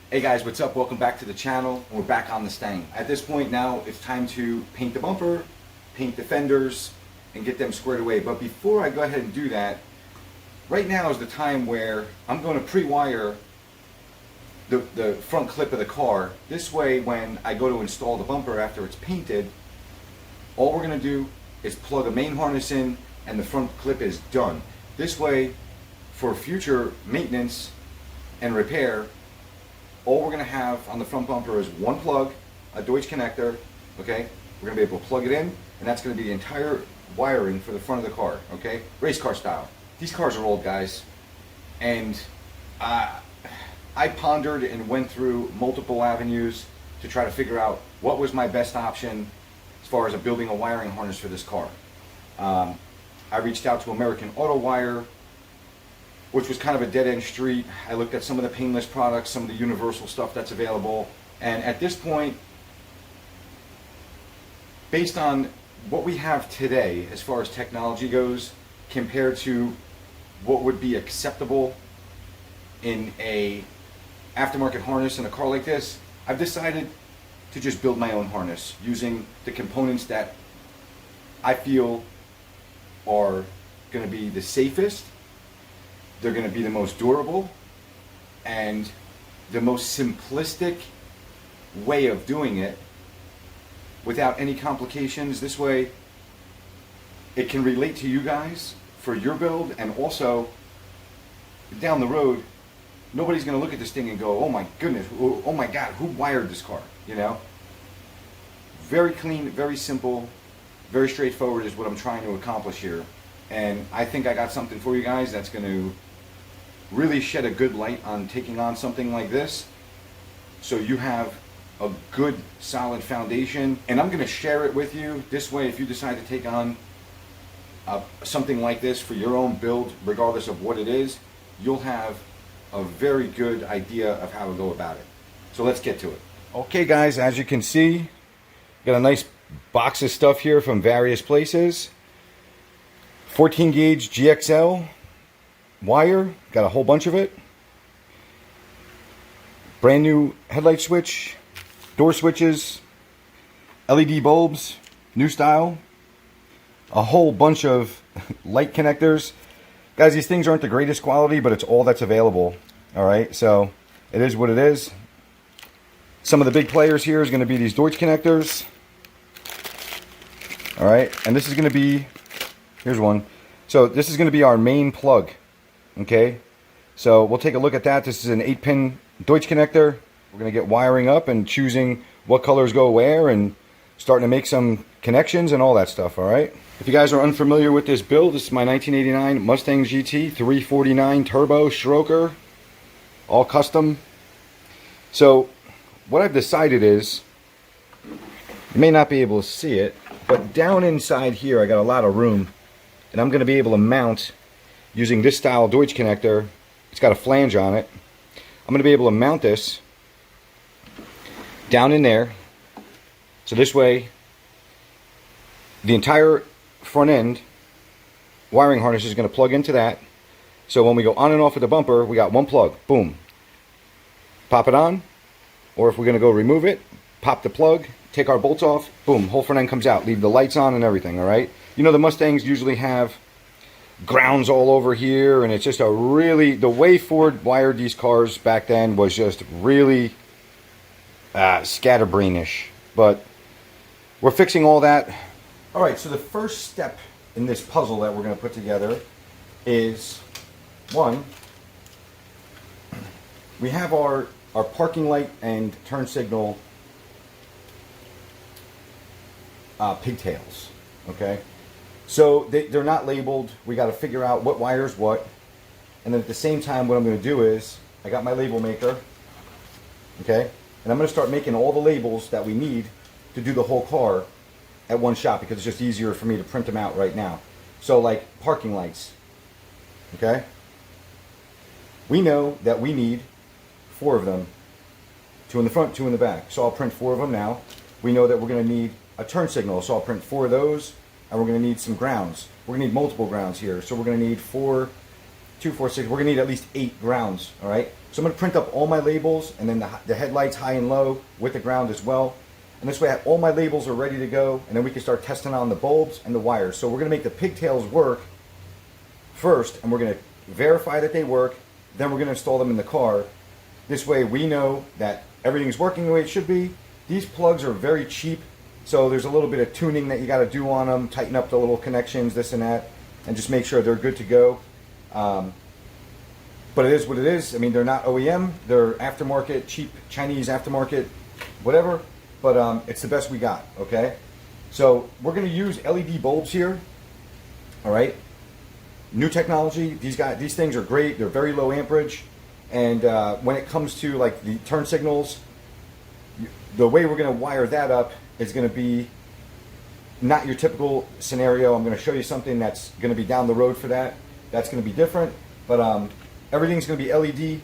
Hey guys, what's up? Welcome back to the channel. We're back on the Mustang. At this point now, it's time to paint the bumper, paint the fenders, and get them squared away. But before I go ahead and do that, right now is the time where I'm going to pre-wire the front clip of the car. This way, when I go to install the bumper after it's painted, all we're going to do is plug a main harness in and the front clip is done. This way, for future maintenance and repair, all we're going to have on the front bumper is one plug, a Deutsch connector, okay? We're going to be able to plug it in, and that's going to be the entire wiring for the front of the car, okay? Race car style. These cars are old, guys, and I pondered and went through multiple avenues to try to figure out what was my best option as far as building a wiring harness for this car. I reached out to American Auto Wire, which was kind of a dead-end street. I looked at some of the painless products, some of the universal stuff that's available, and at this point, based on what we have today as far as technology goes, compared to what would be acceptable in a aftermarket harness in a car like this, I've decided to just build my own harness using the components that I feel are going to be the safest. They're going to be the most durable and the most simplistic way of doing it without any complications. This way it can relate to you guys for your build, and also down the road nobody's going to look at this thing and go, oh my goodness, oh my god, who wired this car? You know, very clean, very simple, very straightforward is what I'm trying to accomplish here. And I think I got something for you guys that's going to really shed a good light on taking on something like this, so you have a good solid foundation. And I'm going to share it with you. This way, if you decide to take on something like this for your own build, regardless of what it is, you'll have a very good idea of how to go about it. So let's get to it. Okay guys, as you can see, got a nice box of stuff here from various places. 14 gauge GXL wire, got a whole bunch of it. Brand new headlight switch, door switches, LED bulbs, new style, a whole bunch of light connectors. Guys, these things aren't the greatest quality, but it's all that's available. Alright, so it is what it is. Some of the big players here is going to be these Deutsch connectors. Alright, and this is going to be, here's one. So this is going to be our main plug. Okay, so we'll take a look at that. This is an 8-pin Deutsch connector. We're going to get wiring up and choosing what colors go where and starting to make some connections and all that stuff, alright? If you guys are unfamiliar with this build, this is my 1989 Mustang GT 349 Turbo Stroker, all custom. So what I've decided is, you may not be able to see it, but down inside here I got a lot of room, and I'm going to be able to mount using this style Deutsch connector. It's got a flange on it. I'm going to be able to mount this down in there, so this way the entire front end wiring harness is going to plug into that. So when we go on and off of the bumper, we got one plug, boom, pop it on. Or if we're going to go remove it, pop the plug, take our bolts off, boom, whole front end comes out, leave the lights on and everything. All right, you know the Mustangs usually have grounds all over here, and it's just a really, the way Ford wired these cars back then was just really scatterbrainish, but we're fixing all that. All right, so the first step in this puzzle that we're going to put together is, one, we have our parking light and turn signal pigtails, okay? So they're not labeled. We got to figure out what wires what. And then at the same time, what I'm going to do is, I got my label maker, okay? And I'm going to start making all the labels that we need to do the whole car at one shot, because it's just easier for me to print them out right now. So like parking lights, okay? We know that we need 4 of them, 2 in the front, 2 in the back. So I'll print 4 of them now. We know that we're going to need a turn signal, so I'll print 4 of those. And we're going to need some grounds. We're going to need multiple grounds here. So we're going to need 4 2, 4, 6. We're gonna need at least 8 grounds. All right. So I'm gonna print up all my labels and then the headlights high and low with the ground as well. And this way all my labels are ready to go, and then we can start testing on the bulbs and the wires. So we're gonna make the pigtails work first, and we're gonna verify that they work. Then we're gonna install them in the car. This way we know that everything's working the way it should be. These plugs are very cheap, so there's a little bit of tuning that you got to do on them, tighten up the little connections, this and that, and just make sure they're good to go. But it is what it is. I mean, they're not OEM, they're aftermarket, cheap Chinese aftermarket, whatever, but it's the best we got, okay? So we're going to use LED bulbs here, all right? New technology. These things are great. They're very low amperage. And when it comes to like the turn signals, the way we're going to wire that up is going to be not your typical scenario. I'm going to show you something that's going to be down the road for that. That's going to be different. But everything's going to be LED,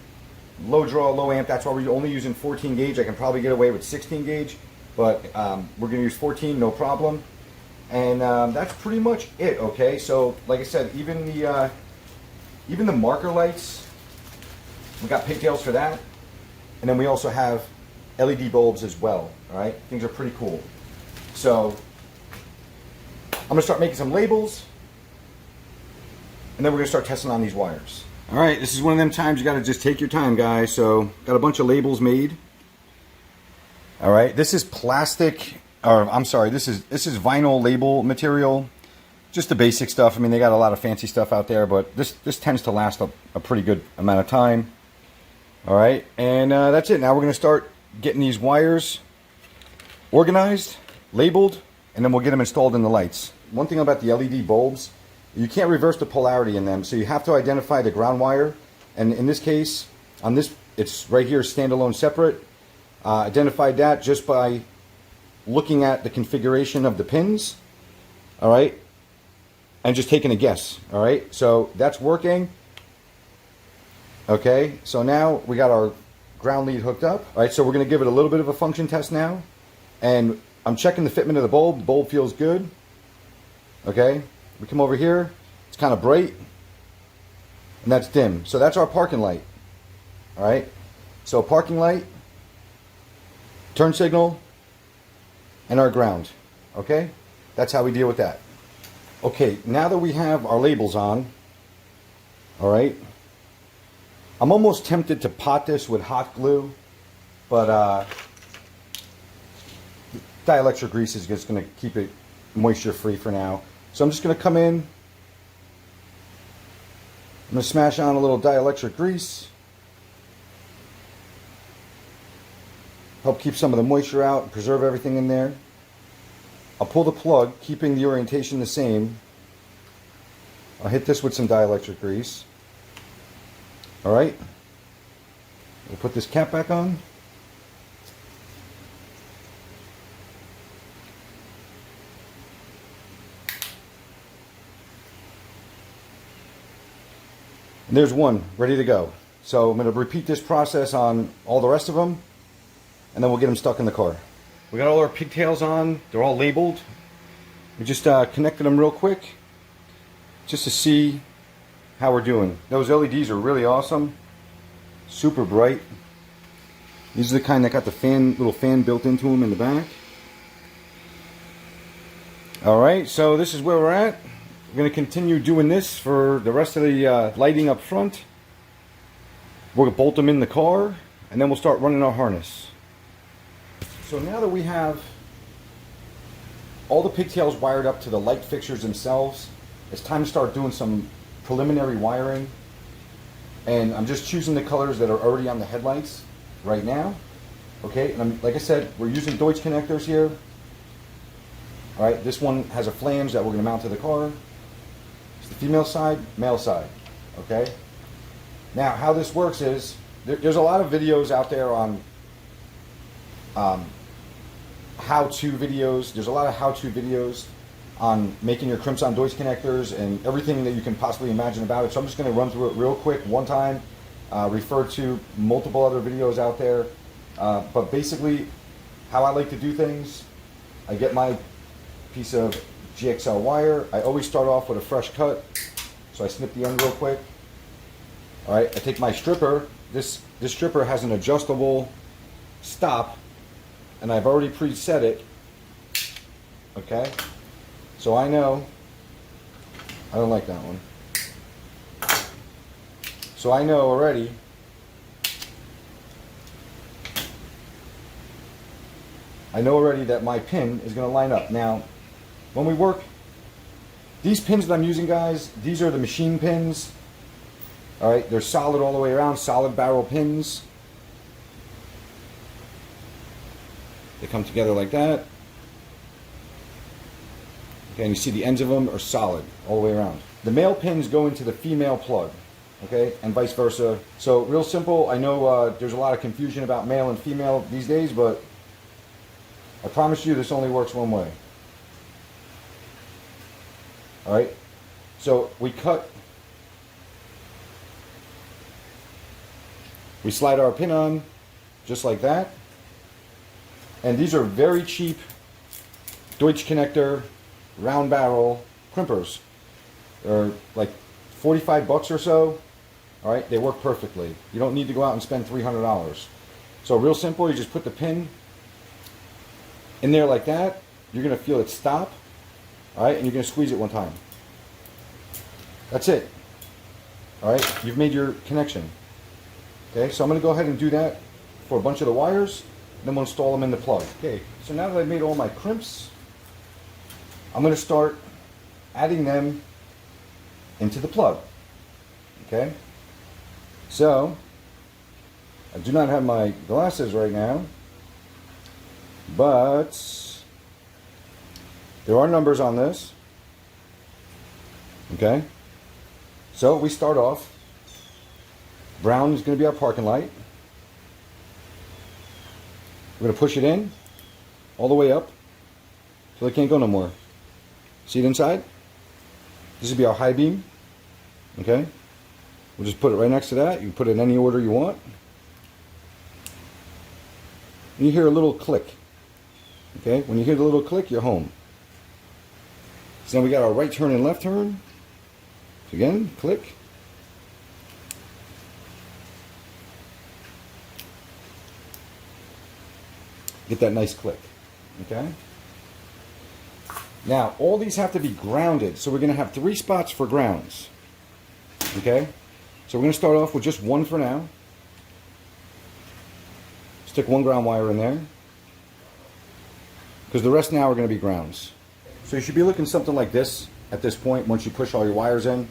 low draw, low amp. That's why we're only using 14 gauge. I can probably get away with 16 gauge, but we're going to use 14, no problem. And that's pretty much it. Okay, so like I said, even the marker lights, we got pigtails for that, and then we also have LED bulbs as well. All right, things are pretty cool. So I'm gonna start making some labels, and then we're gonna start testing on these wires. All right, this is one of them times you gotta just take your time, guys. So got a bunch of labels made. All right, this is plastic, or I'm sorry, this is vinyl label material. Just the basic stuff. I mean, they got a lot of fancy stuff out there, but this tends to last a pretty good amount of time. All right, and that's it. Now we're gonna start getting these wires organized, labeled, and then we'll get them installed in the lights. One thing about the LED bulbs, you can't reverse the polarity in them, so you have to identify the ground wire. And in this case, on this, it's right here, standalone separate. Identified that just by looking at the configuration of the pins. All right, and just taking a guess. All right, so that's working. Okay, so now we got our ground lead hooked up. All right, so we're going to give it a little bit of a function test now. And I'm checking the fitment of the bulb. The bulb feels good. Okay, we come over here. It's kind of bright. And that's dim. So that's our parking light. All right, so parking light, turn signal, and our ground. Okay, that's how we deal with that. Okay, now that we have our labels on, all right, I'm almost tempted to pot this with hot glue, but dielectric grease is just going to keep it moisture free for now. So I'm just going to come in, I'm going to smash on a little dielectric grease, help keep some of the moisture out and preserve everything in there. I'll pull the plug, keeping the orientation the same. I'll hit this with some dielectric grease. All right, we'll put this cap back on. And there's one ready to go. So I'm going to repeat this process on all the rest of them, and then we'll get them stuck in the car. We got all our pigtails on. They're all labeled. We just connected them real quick just to see how we're doing. Those LEDs are really awesome. Super bright. These are the kind that got the little fan built into them in the back. Alright, so this is where we're at. We're going to continue doing this for the rest of the lighting up front. We're going to bolt them in the car, and then we'll start running our harness. So now that we have all the pigtails wired up to the light fixtures themselves, it's time to start doing some preliminary wiring. And I'm just choosing the colors that are already on the headlights right now. Okay, and like I said, we're using Deutsch connectors here. All right, this one has a flange that we're going to mount to the car. It's the female side, male side. Okay. Now, how this works is there's a lot of videos out there on how-to videos. There's a lot of how-to videos on making your crimps-on Deutsch connectors and everything that you can possibly imagine about it. So I'm just going to run through it real quick one time, refer to multiple other videos out there. But basically, how I like to do things, I get my piece of GXL wire. I always start off with a fresh cut. So I snip the end real quick. All right, I take my stripper. This stripper has an adjustable stop, and I've already preset it. Okay, so I know. I don't like that one. So I know already. I know already that my pin is going to line up. Now, when we work, these pins that I'm using, guys, these are the machine pins. All right, they're solid all the way around, solid barrel pins. They come together like that. Okay, and you see the ends of them are solid all the way around. The male pins go into the female plug, okay, and vice versa. So real simple. I know there's a lot of confusion about male and female these days, but I promise you this only works one way. All right, so we slide our pin on just like that. And these are very cheap Deutsch connector round barrel crimpers. They're like 45 bucks or so. All right, they work perfectly. You don't need to go out and spend $300. So real simple, you just put the pin in there like that. You're gonna feel it stop. All right, and you're gonna squeeze it one time. That's it. All right, you've made your connection. Okay, so I'm gonna go ahead and do that for a bunch of the wires, and then we'll install them in the plug. Okay, so now that I've made all my crimps, I'm going to start adding them into the plug. Okay, so I do not have my glasses right now, but there are numbers on this. Okay, so we start off. Brown is going to be our parking light. We're going to push it in all the way up till it can't go no more. See it inside? This will be our high beam. Okay? We'll just put it right next to that. You can put it in any order you want. And you hear a little click. Okay? When you hear the little click, you're home. So then we got our right turn and left turn. So again, click. Get that nice click. Okay? Now, all these have to be grounded, so we're going to have 3 spots for grounds. Okay? So we're going to start off with just one for now. Stick one ground wire in there. Because the rest now are going to be grounds. So you should be looking something like this at this point once you push all your wires in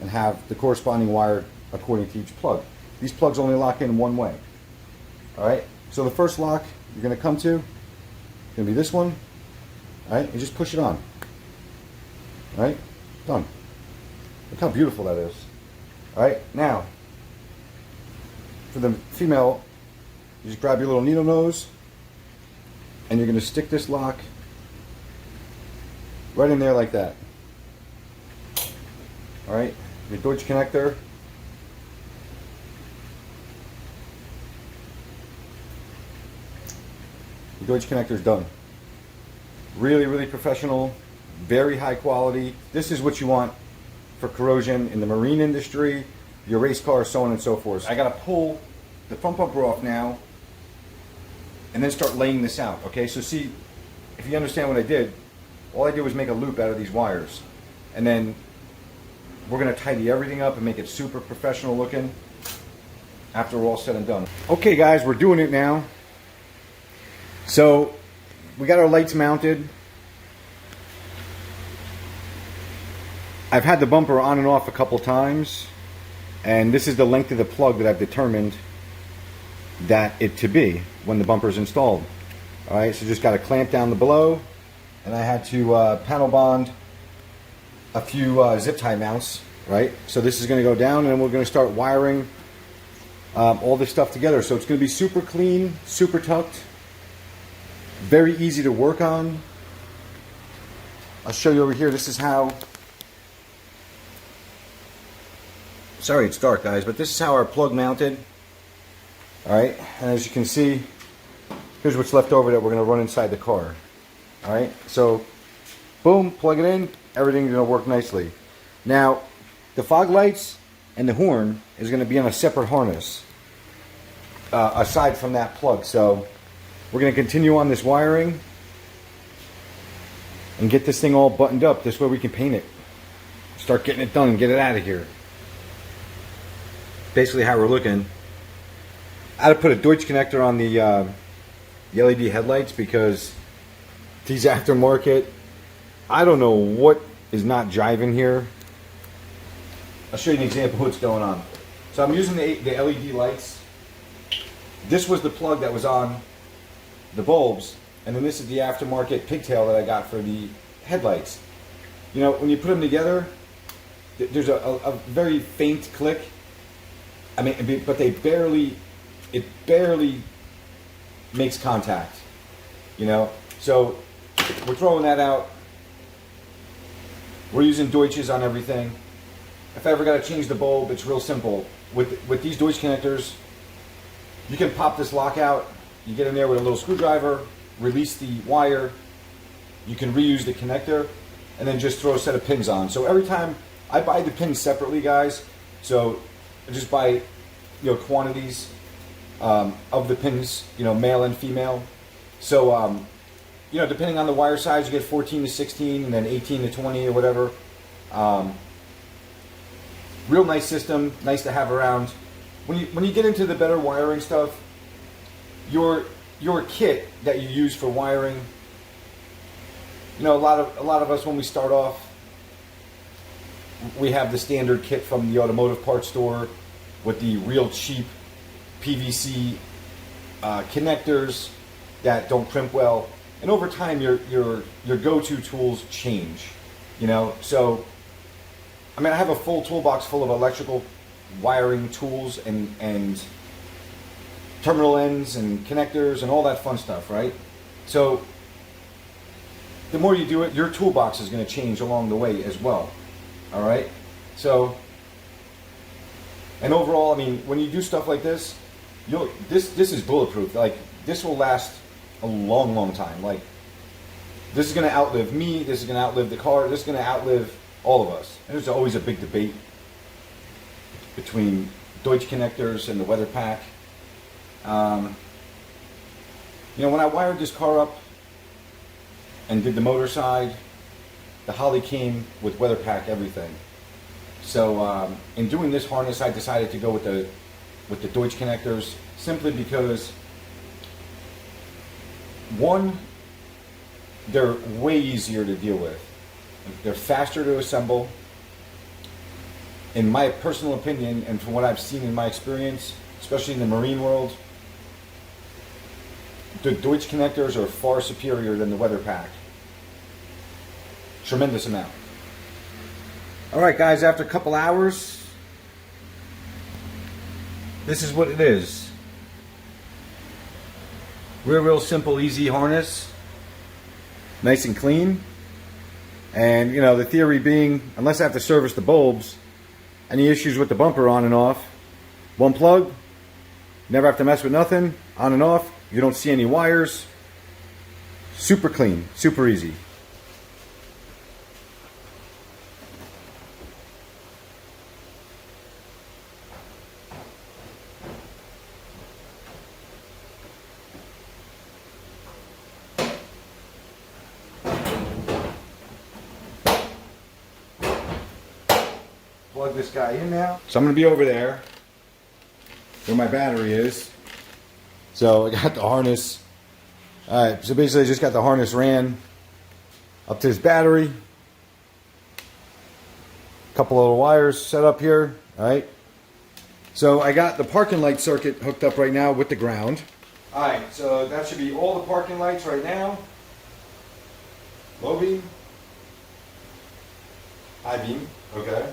and have the corresponding wire according to each plug. These plugs only lock in one way. Alright? So the first lock you're going to come to is going to be this one. Alright, and just push it on. Alright, done. Look how beautiful that is. Alright, now, for the female, you just grab your little needle nose, and you're going to stick this lock right in there like that. Alright, your Deutsch connector. The Deutsch connector is done. Really, really professional, very high quality. This is what you want for corrosion in the marine industry, your race car, so on and so forth. I gotta pull the front bumper off now and then start laying this out, okay? So see, if you understand what I did, all I did was make a loop out of these wires. And then we're gonna tidy everything up and make it super professional looking after we're all said and done. Okay guys, we're doing it now. So, we got our lights mounted. I've had the bumper on and off a couple times, and this is the length of the plug that I've determined that it to be when the bumper is installed. Alright, so just got to clamp down the below, and I had to panel bond a few zip tie mounts, right? So this is going to go down, and then we're going to start wiring all this stuff together. So it's going to be super clean, super tucked. Very easy to work on. I'll show you over here. This is how, sorry it's dark guys, but this is how our plug mounted. Alright, and as you can see, here's what's left over that we're going to run inside the car. Alright, so boom, plug it in, everything's going to work nicely. Now, the fog lights, and the horn is going to be on a separate harness aside from that plug. So we're going to continue on this wiring and get this thing all buttoned up. This way we can paint it. Start getting it done and get it out of here. Basically how we're looking. I had to put a Deutsch connector on the LED headlights because these aftermarket, I don't know what is not jiving here. I'll show you an example of what's going on. So I'm using the LED lights. This was the plug that was on the bulbs, and then this is the aftermarket pigtail that I got for the headlights. You know, when you put them together, there's a very faint click. I mean, but it barely makes contact, you know? So we're throwing that out. We're using Deutsches on everything. If I ever got to change the bulb, it's real simple. With these Deutsch connectors, you can pop this lock out. You get in there with a little screwdriver, release the wire. You can reuse the connector, and then just throw a set of pins on. So every time I buy the pins separately, guys. So I just buy, you know, quantities of the pins, you know, male and female. So you know, depending on the wire size, you get 14 to 16, and then 18 to 20 or whatever. Real nice system, nice to have around. When you get into the better wiring stuff, your kit that you use for wiring, you know, a lot of us when we start off, we have the standard kit from the automotive parts store with the real cheap PVC connectors that don't crimp well, and over time your go-to tools change, you know. So I mean, I have a full toolbox full of electrical wiring tools and terminal ends and connectors and all that fun stuff, right? So the more you do it, your toolbox is going to change along the way as well. All right? So, and overall, I mean, when you do stuff like this, this is bulletproof. Like, this will last a long, long time. Like, this is going to outlive me. This is going to outlive the car. This is going to outlive all of us. And there's always a big debate between Deutsch connectors and the weather pack. You know, when I wired this car up and did the motor side, the Holly came with weather pack everything. So in doing this harness, I decided to go with the Deutsch connectors simply because, one, they're way easier to deal with. They're faster to assemble. In my personal opinion, and from what I've seen in my experience, especially in the marine world, the Deutsch connectors are far superior than the weather pack. Tremendous amount. Alright guys, after a couple hours, this is what it is. Real simple, easy harness. Nice and clean. And you know, the theory being, unless I have to service the bulbs, any issues with the bumper on and off, one plug, never have to mess with nothing, on and off, you don't see any wires, super clean, super easy. Plug this guy in now. So I'm going to be over there where my battery is. So I got the harness. Alright, so basically I just got the harness ran up to this battery. A couple little wires set up here. Alright. So I got the parking light circuit hooked up right now with the ground. Alright, so that should be all the parking lights right now. Low beam. High beam. Okay.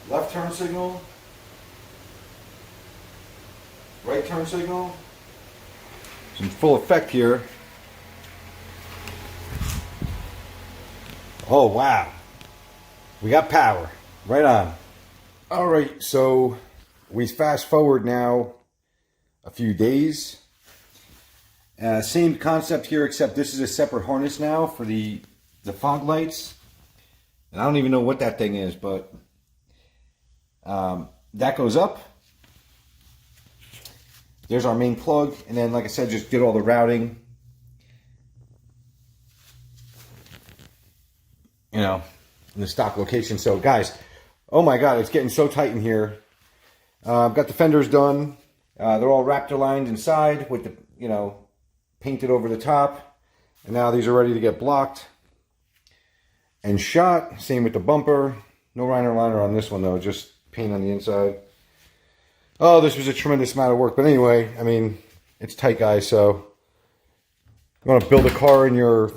Left turn signal. Right turn signal. It's in full effect here. Oh wow. We got power. Right on. Alright, so we fast forward now a few days. Same concept here, except this is a separate harness now for the fog lights. And I don't even know what that thing is, but That goes up. There's our main plug, and then, like I said, just did all the routing. You know, in the stock location. So, guys, oh my God, it's getting so tight in here. I've got the fenders done. They're all Raptor lined inside with the, you know, painted over the top. And now these are ready to get blocked and shot. Same with the bumper. No liner on this one, though. Just paint on the inside. Oh, this was a tremendous amount of work. But anyway, I mean, it's tight, guys. So you want to build a car in your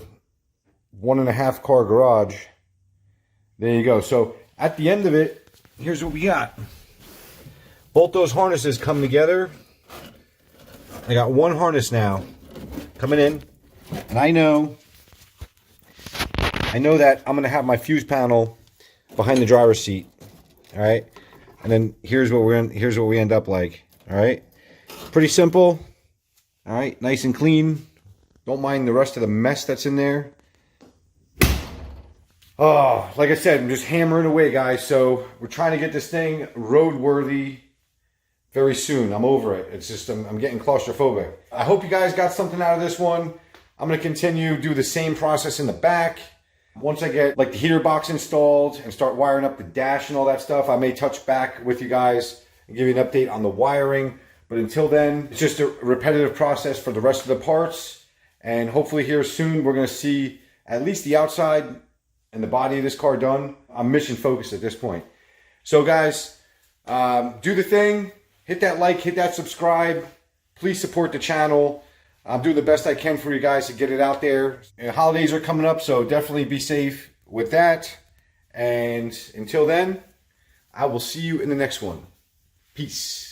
1.5 car garage. There you go. So at the end of it, here's what we got. Both those harnesses come together. I got one harness now coming in, and I know that I'm gonna have my fuse panel behind the driver's seat. All right, and then here's what we end up like. All right, pretty simple. All right, nice and clean. Don't mind the rest of the mess that's in there. Oh, like I said, I'm just hammering away, guys. So we're trying to get this thing roadworthy very soon. I'm over it. It's just, I'm getting claustrophobic. I hope you guys got something out of this one. I'm going to continue, do the same process in the back. Once I get like the heater box installed and start wiring up the dash and all that stuff, I may touch back with you guys and give you an update on the wiring. But until then, it's just a repetitive process for the rest of the parts. And hopefully here soon, we're going to see at least the outside and the body of this car done. I'm mission focused at this point. So guys, do the thing. Hit that like, hit that subscribe. Please support the channel. I'm doing the best I can for you guys to get it out there. Holidays are coming up, so definitely be safe with that. And until then, I will see you in the next one. Peace.